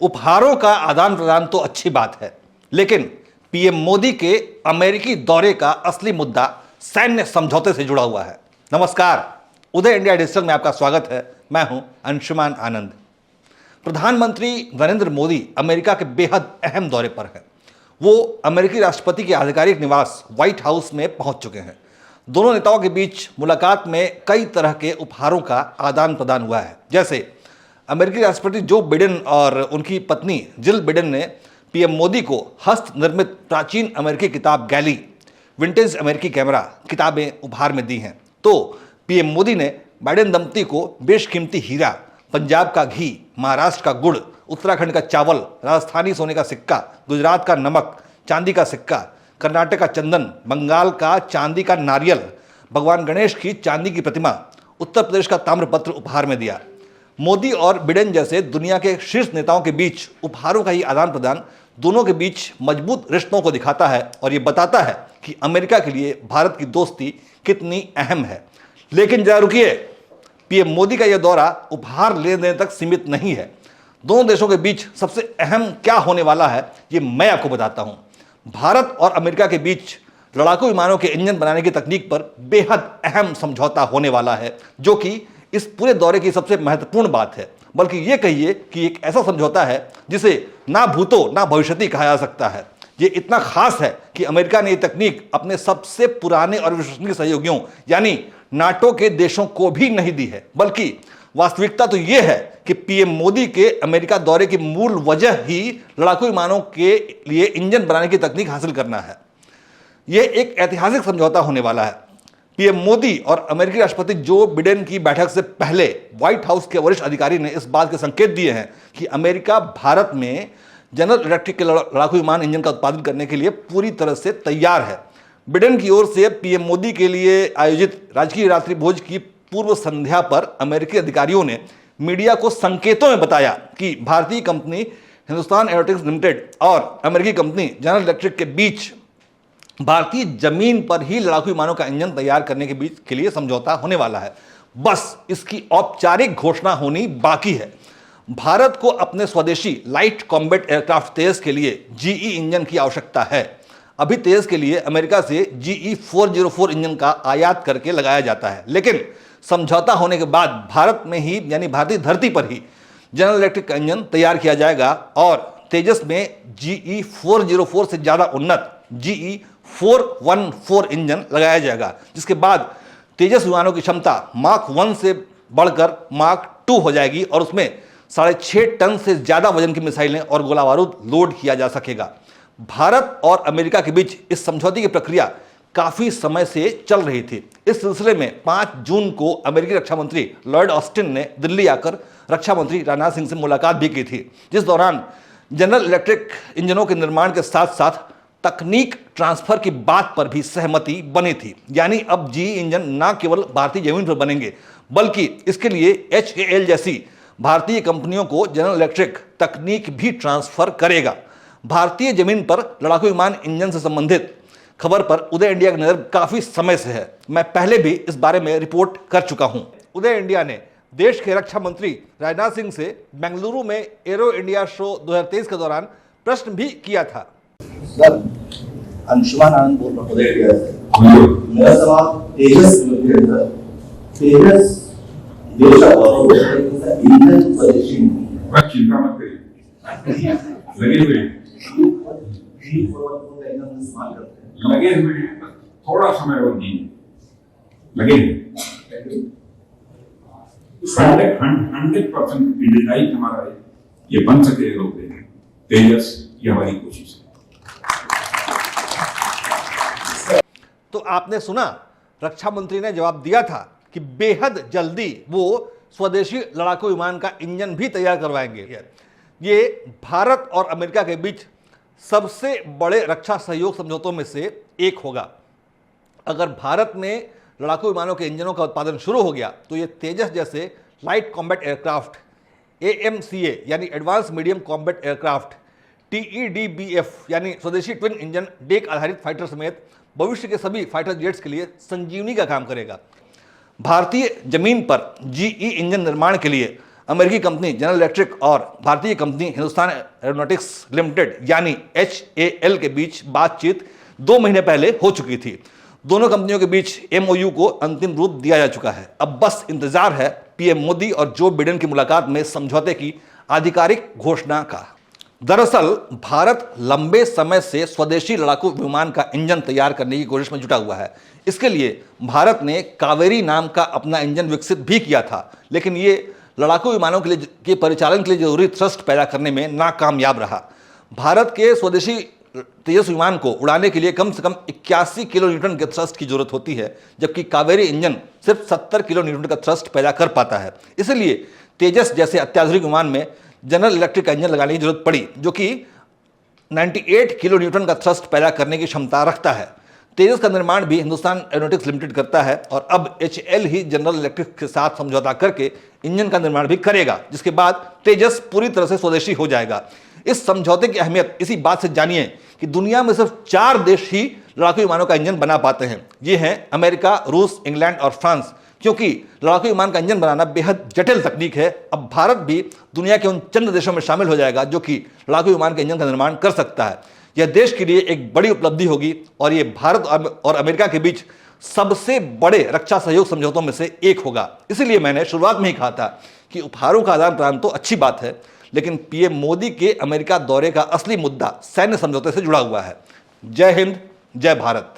उपहारों का आदान प्रदान तो अच्छी बात है, लेकिन पीएम मोदी के अमेरिकी दौरे का असली मुद्दा सैन्य समझौते से जुड़ा हुआ है। नमस्कार, उदय इंडिया डिजिटल में आपका स्वागत है। मैं हूं अंशुमान आनंद। प्रधानमंत्री नरेंद्र मोदी अमेरिका के बेहद अहम दौरे पर हैं। वो अमेरिकी राष्ट्रपति के आधिकारिक निवास व्हाइट हाउस में पहुंच चुके हैं। दोनों नेताओं के बीच मुलाकात में कई तरह के उपहारों का आदान प्रदान हुआ है। जैसे अमेरिकी राष्ट्रपति जो बिडेन और उनकी पत्नी जिल बिडेन ने पीएम मोदी को हस्त निर्मित प्राचीन अमेरिकी किताब गैली, विंटेज अमेरिकी कैमरा किताबें उपहार में दी हैं। तो पीएम मोदी ने बाइडेन दंपति को बेशकीमती हीरा, पंजाब का घी, महाराष्ट्र का गुड़, उत्तराखंड का चावल, राजस्थानी सोने का सिक्का, गुजरात का नमक, चांदी का सिक्का, कर्नाटक का चंदन, बंगाल का चांदी का नारियल, भगवान गणेश की चांदी की प्रतिमा, उत्तर प्रदेश का ताम्रपत्र उपहार में दिया। मोदी और बिडेन जैसे दुनिया के शीर्ष नेताओं के बीच उपहारों का ये आदान प्रदान दोनों के बीच मजबूत रिश्तों को दिखाता है और ये बताता है कि अमेरिका के लिए भारत की दोस्ती कितनी अहम है। लेकिन जरा रुकिए, पीएम मोदी का यह दौरा उपहार लेने देने तक सीमित नहीं है। दोनों देशों के बीच सबसे अहम क्या होने वाला है, ये मैं आपको बताता हूं। भारत और अमेरिका के बीच लड़ाकू विमानों के इंजन बनाने की तकनीक पर बेहद अहम समझौता होने वाला है, जो कि इस पूरे दौरे की सबसे महत्वपूर्ण बात है। बल्कि ये कहिए कि एक ऐसा समझौता है जिसे ना भूतो ना भविष्यति कहा जा सकता है। ये इतना खास है कि अमेरिका ने ये तकनीक अपने सबसे पुराने और विश्वसनीय सहयोगियों यानी नाटो के देशों को भी नहीं दी है। बल्कि वास्तविकता तो यह है कि पीएम मोदी के अमेरिका दौरे की मूल वजह ही लड़ाकू विमानों के लिए इंजन बनाने की तकनीक हासिल करना है। यह एक ऐतिहासिक समझौता होने वाला है। पीएम मोदी और अमेरिकी राष्ट्रपति जो बिडेन की बैठक से पहले व्हाइट हाउस के वरिष्ठ अधिकारी ने इस बात के संकेत दिए हैं कि अमेरिका भारत में जनरल इलेक्ट्रिक के लड़ाकू विमान इंजन का उत्पादन करने के लिए पूरी तरह से तैयार है। बिडेन की ओर से पीएम मोदी के लिए आयोजित राजकीय रात्रि भोज की पूर्व संध्या पर अमेरिकी अधिकारियों ने मीडिया को संकेतों में बताया कि भारतीय कंपनी हिंदुस्तान एरोनॉटिक्स लिमिटेड और अमेरिकी कंपनी जनरल इलेक्ट्रिक के बीच भारतीय जमीन पर ही लड़ाकू विमानों का इंजन तैयार करने के लिए समझौता होने वाला है। बस इसकी औपचारिक घोषणा होनी बाकी है। भारत को अपने स्वदेशी लाइट कॉम्बैट एयरक्राफ्ट तेजस के लिए जीई इंजन की आवश्यकता है। अभी तेजस के लिए अमेरिका से जीई 404 इंजन का आयात करके लगाया जाता है, लेकिन समझौता होने के बाद भारत में ही यानी भारतीय धरती पर ही जनरल इलेक्ट्रिक का इंजन तैयार किया जाएगा और तेजस में जीई 404 से ज़्यादा उन्नत जीई 414 इंजन लगाया जाएगा, जिसके बाद तेजस विमानों की क्षमता मार्क 1 से बढ़कर मार्क 2 हो जाएगी और उसमें 6.5 टन से ज़्यादा वजन की मिसाइलें और गोला बारूद लोड किया जा सकेगा। भारत और अमेरिका के बीच इस समझौते की प्रक्रिया काफ़ी समय से चल रही थी। इस सिलसिले में 5 जून को अमेरिकी रक्षा मंत्री लॉयड ऑस्टिन ने दिल्ली आकर रक्षा मंत्री राजनाथ सिंह से मुलाकात भी की थी, जिस दौरान जनरल इलेक्ट्रिक इंजनों के निर्माण के साथ साथ तकनीक ट्रांसफर की बात पर भी सहमति बनी थी। यानी अब जीई इंजन न केवल भारतीय जमीन पर बनेंगे, बल्कि इसके लिए HAL जैसी भारतीय कंपनियों को जनरल इलेक्ट्रिक तकनीक भी ट्रांसफर करेगा। भारतीय जमीन पर लड़ाकू विमान इंजन से संबंधित खबर पर उदय इंडिया की नज़र काफ़ी समय से है। मैं पहले भी इस बारे में रिपोर्ट कर चुका हूं। उदय इंडिया ने देश के रक्षा मंत्री राजनाथ सिंह से बेंगलुरु में एरो इंडिया शो 2023 के दौरान प्रश्न भी किया था। सर, अंशुमान आनंद बोल रहा हूं उदय इंडिया से। मेरा सवाल तेजस के लिए है। तेजस देश का गौरव है, इंजन स्वदेशी नहीं है। चिंता मत करिए, लगे हुए हैं, लगे हुए हैं, थोड़ा समय और दीजिए, लगे हैं। 100% इंडियाई हमारा है, ये बन सके एरोप्लेन तेजस, ये हमारी कोशिश है। तो आपने सुना, रक्षा मंत्री ने जवाब दिया था कि बेहद जल्दी वो स्वदेशी लड़ाकू विमान का इंजन भी तैयार करवाएंगे। ये भारत और अमेरिका के बीच सबसे बड़े रक्षा सहयोग समझौतों में से एक होगा। अगर भारत में लड़ाकू विमानों के इंजनों का उत्पादन शुरू हो गया तो ये तेजस जैसे लाइट कॉम्बैट एयरक्राफ्ट, AMCA यानी advance medium combat aircraft, TEDBF यानी स्वदेशी ट्विन इंजन डेक आधारित फाइटर समेत भविष्य के सभी फाइटर जेट्स के लिए संजीवनी का काम करेगा। भारतीय जमीन पर जीई इंजन निर्माण के लिए अमेरिकी कंपनी जनरल इलेक्ट्रिक और भारतीय कंपनी हिंदुस्तान एरोनॉटिक्स लिमिटेड यानी HAL के बीच बातचीत 2 महीने पहले हो चुकी थी। दोनों कंपनियों के बीच MOU को अंतिम रूप दिया जा चुका है। अब बस इंतजार है पीएम मोदी और जो बिडेन की मुलाकात में समझौते की आधिकारिक घोषणा का। दरअसल भारत लंबे समय से स्वदेशी लड़ाकू विमान का इंजन तैयार करने की कोशिश में जुटा हुआ है। इसके लिए भारत ने कावेरी नाम का अपना इंजन विकसित भी किया था, लेकिन ये लड़ाकू विमानों के परिचालन के लिए जरूरी थ्रस्ट पैदा करने में नाकामयाब रहा। भारत के स्वदेशी तेजस विमान को उड़ाने के लिए कम से कम 81 किलो न्यूटन के थ्रस्ट की जरूरत होती है, जबकि कावेरी इंजन सिर्फ 70 किलो न्यूटन का थ्रस्ट पैदा कर पाता है। इसलिए तेजस जैसे अत्याधुनिक विमान में जनरल इलेक्ट्रिक का इंजन लगाने की जरूरत पड़ी, जो कि 98 किलो न्यूटन का थ्रस्ट पैदा करने की क्षमता रखता है। तेजस का निर्माण भी हिंदुस्तान एरोनॉटिक्स लिमिटेड करता है और अब HAL ही जनरल इलेक्ट्रिक के साथ समझौता करके इंजन का निर्माण भी करेगा, जिसके बाद तेजस पूरी तरह से स्वदेशी हो जाएगा। इस समझौते की अहमियत इसी बात से जानिए कि दुनिया में सिर्फ 4 देश ही लड़ाकू विमानों का इंजन बना पाते हैं। ये हैं अमेरिका, रूस, इंग्लैंड और फ्रांस। क्योंकि लड़ाकू विमान का इंजन बनाना बेहद जटिल तकनीक है, अब भारत भी दुनिया के उन चंद देशों में शामिल हो जाएगा जो कि लड़ाकू विमान के इंजन का निर्माण कर सकता है। यह देश के लिए एक बड़ी उपलब्धि होगी और यह भारत और अमेरिका के बीच सबसे बड़े रक्षा सहयोग समझौतों में से एक होगा। इसीलिए मैंने शुरुआत में ही कहा था कि उपहारों का आदान प्रदान तो अच्छी बात है, लेकिन पीएम मोदी के अमेरिका दौरे का असली मुद्दा सैन्य समझौते से जुड़ा हुआ है। जय हिंद, जय भारत।